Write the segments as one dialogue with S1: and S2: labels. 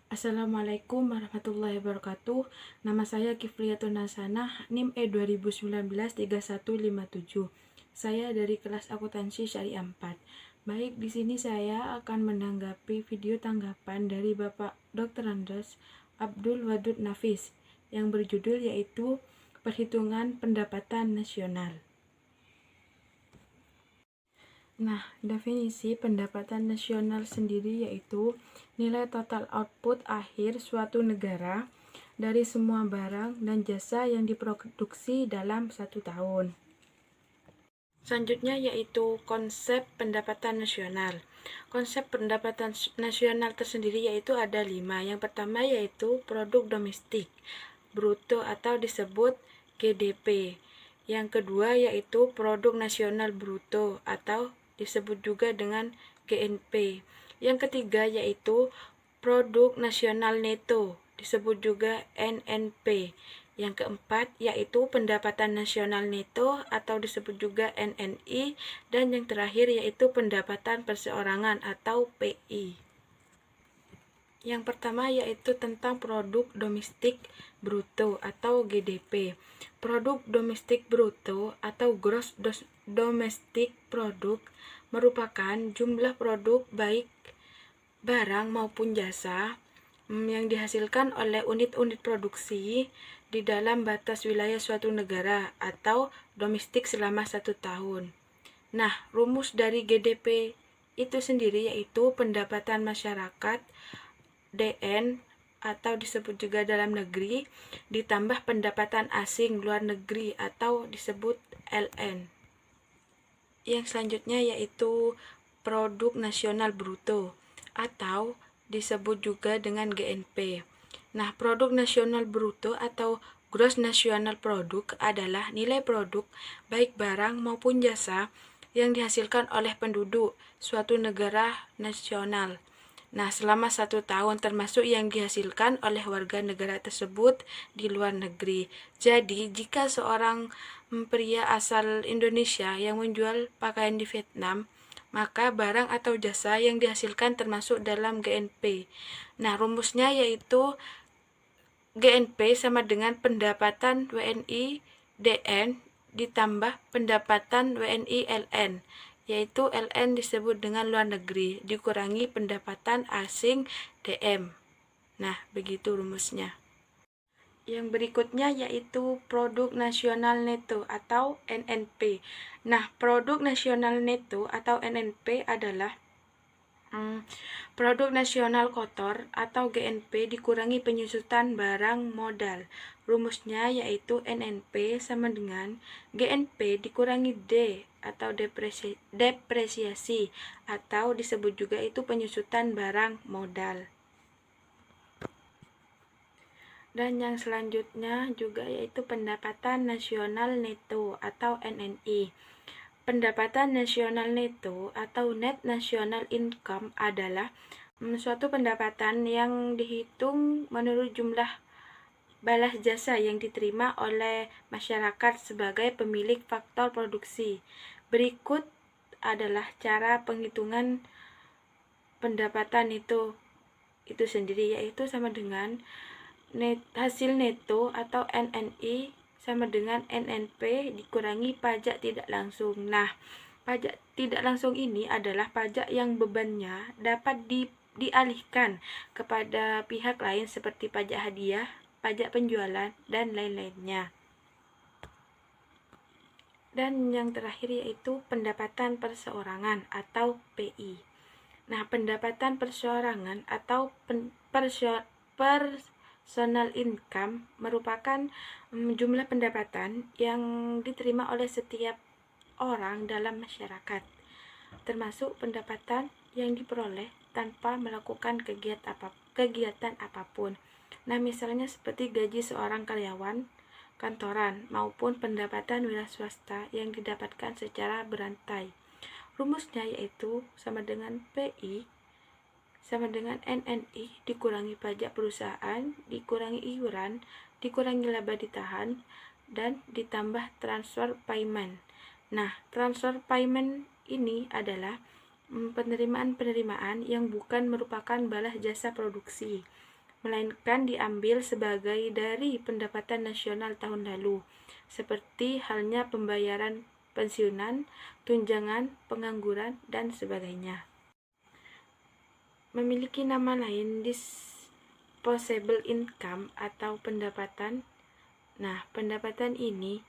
S1: Assalamualaikum warahmatullahi wabarakatuh. Nama saya Kifliyatun Hasanah, NIM E2019 3157. Saya dari kelas akuntansi syariah 4. Baik, di sini saya akan menanggapi video tanggapan dari Bapak Dr. Andes Abdul Wadud Nafis yang berjudul yaitu Perhitungan Pendapatan Nasional. Nah, definisi pendapatan nasional sendiri yaitu nilai total output akhir suatu negara dari semua barang dan jasa yang diproduksi dalam satu tahun. Selanjutnya yaitu konsep pendapatan nasional. Konsep pendapatan nasional tersendiri yaitu ada 5. Yang pertama yaitu produk domestik bruto atau disebut GDP. Yang kedua yaitu produk nasional bruto atau disebut juga dengan GNP. Yang ketiga yaitu produk nasional neto, disebut juga NNP. Yang keempat yaitu pendapatan nasional neto atau disebut juga NNI. Dan yang terakhir yaitu pendapatan perseorangan atau PI. Yang pertama yaitu tentang produk domestik bruto atau GDP. Produk domestik bruto atau gross domestic product merupakan jumlah produk baik barang maupun jasa yang dihasilkan oleh unit-unit produksi di dalam batas wilayah suatu negara atau domestik selama 1 tahun. Nah, rumus dari GDP itu sendiri yaitu pendapatan masyarakat DN atau disebut juga dalam negeri ditambah pendapatan asing luar negeri atau disebut LN. Yang selanjutnya yaitu produk nasional bruto atau disebut juga dengan GNP. Nah, produk nasional bruto atau gross national product adalah nilai produk baik barang maupun jasa yang dihasilkan oleh penduduk suatu negara nasional. Nah, selama 1 tahun termasuk yang dihasilkan oleh warga negara tersebut di luar negeri. Jadi, jika seorang pria asal Indonesia yang menjual pakaian di Vietnam, maka barang atau jasa yang dihasilkan termasuk dalam GNP. Nah, rumusnya yaitu GNP sama dengan pendapatan WNI DN ditambah pendapatan WNI LN, yaitu LN disebut dengan luar negeri, dikurangi pendapatan asing DM. Nah, begitu rumusnya. Yang berikutnya yaitu produk nasional neto atau NNP. Nah, produk nasional neto atau NNP adalah produk nasional kotor atau GNP dikurangi penyusutan barang modal. Rumusnya yaitu NNP sama dengan GNP dikurangi D atau depresiasi atau disebut juga itu penyusutan barang modal. Dan yang selanjutnya juga yaitu pendapatan nasional neto atau NNI. Pendapatan nasional neto atau net national income adalah suatu pendapatan yang dihitung menurut jumlah balas jasa yang diterima oleh masyarakat sebagai pemilik faktor produksi. Berikut adalah cara penghitungan pendapatan itu sendiri, yaitu sama dengan hasil neto atau NNI sama dengan NNP dikurangi pajak tidak langsung. Nah, pajak tidak langsung ini adalah pajak yang bebannya dapat dialihkan kepada pihak lain seperti pajak hadiah, pajak penjualan, dan lain-lainnya. Dan yang terakhir yaitu pendapatan perseorangan atau PI. Nah, pendapatan perseorangan atau personal income merupakan jumlah pendapatan yang diterima oleh setiap orang dalam masyarakat, termasuk pendapatan yang diperoleh tanpa melakukan kegiatan apapun. Nah, misalnya seperti gaji seorang karyawan kantoran maupun pendapatan wira swasta yang didapatkan secara berantai. Rumusnya yaitu sama dengan PI sama dengan NNI dikurangi pajak perusahaan, dikurangi iuran, dikurangi laba ditahan, dan ditambah transfer payment. Nah, transfer payment ini adalah penerimaan-penerimaan yang bukan merupakan balas jasa produksi. melainkan diambil sebagai dari pendapatan nasional tahun lalu, seperti halnya pembayaran pensiunan, tunjangan, pengangguran, dan sebagainya. Memiliki nama lain disposable income atau pendapatan. Nah, pendapatan ini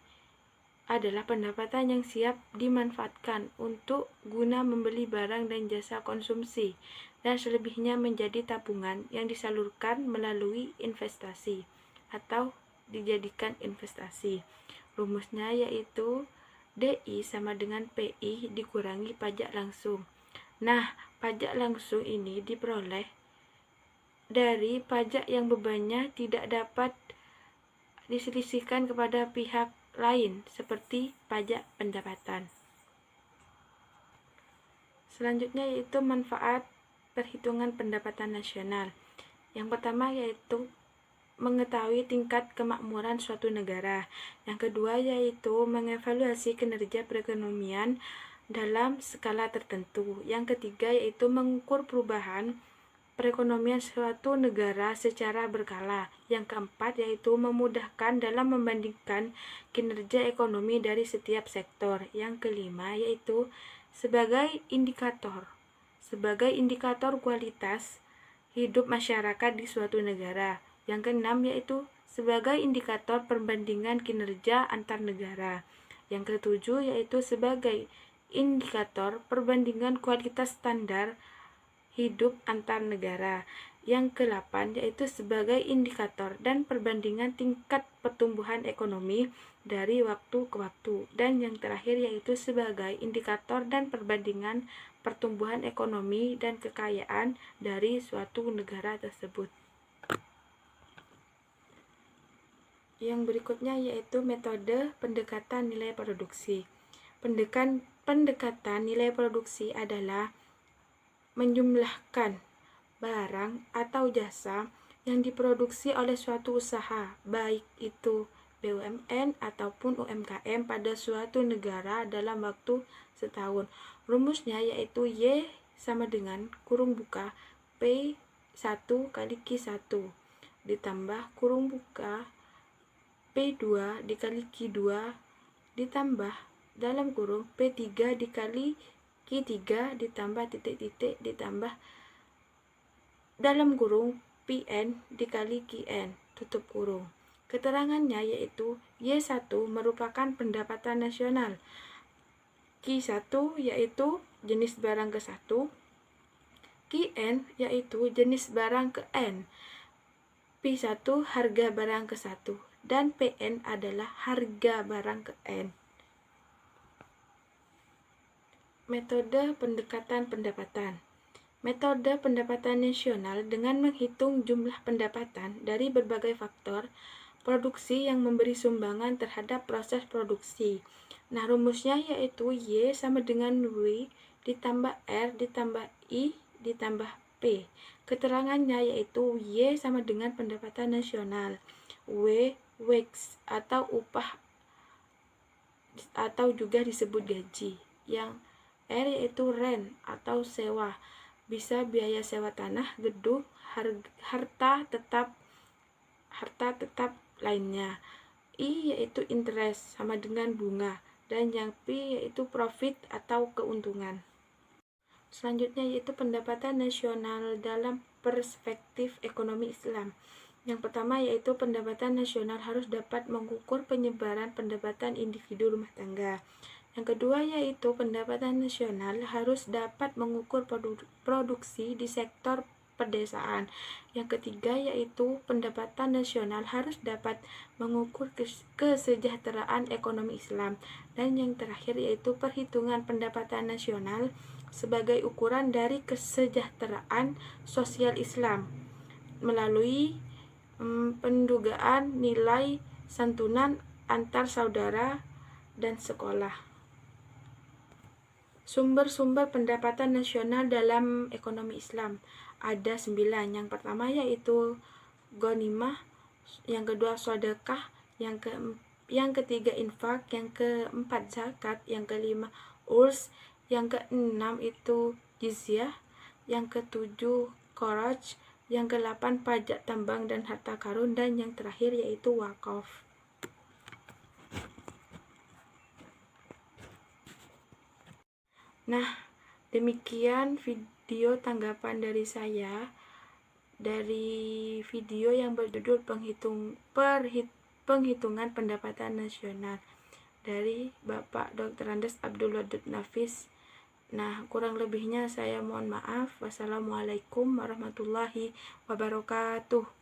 S1: adalah pendapatan yang siap dimanfaatkan untuk guna membeli barang dan jasa konsumsi, dan selebihnya menjadi tabungan yang disalurkan melalui investasi atau dijadikan investasi. Rumusnya yaitu DI sama dengan PI dikurangi pajak langsung. Nah, pajak langsung ini diperoleh dari pajak yang bebannya tidak dapat diselisihkan kepada pihak lain seperti pajak pendapatan. Selanjutnya yaitu manfaat perhitungan pendapatan nasional. Yang pertama yaitu mengetahui tingkat kemakmuran suatu negara. Yang kedua yaitu mengevaluasi kinerja perekonomian dalam skala tertentu. Yang ketiga yaitu mengukur perubahan perekonomian suatu negara secara berkala. Yang keempat yaitu memudahkan dalam membandingkan kinerja ekonomi dari setiap sektor. Yang kelima yaitu sebagai indikator kualitas hidup masyarakat di suatu negara. Yang keenam yaitu sebagai indikator perbandingan kinerja antar negara. Yang ketujuh yaitu sebagai indikator perbandingan kualitas standar hidup antar negara. Yang ke-8 yaitu sebagai indikator dan perbandingan tingkat pertumbuhan ekonomi dari waktu ke waktu. Dan yang terakhir yaitu sebagai indikator dan perbandingan pertumbuhan ekonomi dan kekayaan dari suatu negara tersebut. Yang berikutnya yaitu metode pendekatan nilai produksi. Pendekatan nilai produksi adalah menjumlahkan barang atau jasa yang diproduksi oleh suatu usaha, baik itu BUMN ataupun UMKM pada suatu negara dalam waktu setahun. Rumusnya yaitu Y sama dengan kurung buka P1 kali Q1 ditambah kurung buka P2 dikali Q2 ditambah dalam kurung P3 dikali Q3 ditambah titik-titik ditambah dalam kurung PN dikali QN tutup kurung. Keterangannya yaitu Y1 merupakan pendapatan nasional, Q1 yaitu jenis barang ke-1, QN yaitu jenis barang ke-N, P1 harga barang ke-1, dan PN adalah harga barang ke-N. Metode pendekatan pendapatan. Metode pendapatan nasional dengan menghitung jumlah pendapatan dari berbagai faktor produksi yang memberi sumbangan terhadap proses produksi. Nah, rumusnya yaitu Y sama dengan W ditambah R ditambah I ditambah P. Keterangannya yaitu Y sama dengan pendapatan nasional, W wage atau upah atau juga disebut gaji. Yang R yaitu rent atau sewa, bisa biaya sewa tanah, gedung, harta tetap lainnya. I yaitu interest sama dengan bunga, dan yang P yaitu profit atau keuntungan. Selanjutnya yaitu pendapatan nasional dalam perspektif ekonomi Islam. Yang pertama yaitu pendapatan nasional harus dapat mengukur penyebaran pendapatan individu rumah tangga. Yang kedua yaitu pendapatan nasional harus dapat mengukur produksi di sektor pedesaan. Yang ketiga yaitu pendapatan nasional harus dapat mengukur kesejahteraan ekonomi Islam. Dan yang terakhir yaitu perhitungan pendapatan nasional sebagai ukuran dari kesejahteraan sosial Islam melalui pendugaan nilai santunan antar saudara dan sekolah. Sumber-sumber pendapatan nasional dalam ekonomi Islam ada 9. Yang pertama yaitu ghanimah, yang kedua sedekah, yang ketiga infak, yang keempat zakat, yang kelima urs, yang keenam itu jizyah, yang ketujuh kharaj, yang ke-8 pajak tambang dan harta karun, dan yang terakhir yaitu wakaf. Nah, demikian video tanggapan dari saya dari video yang berjudul penghitungan pendapatan nasional dari Bapak Dr. Andes Abdul Wadud Nafis. Nah, kurang lebihnya saya mohon maaf. Wassalamualaikum warahmatullahi wabarakatuh.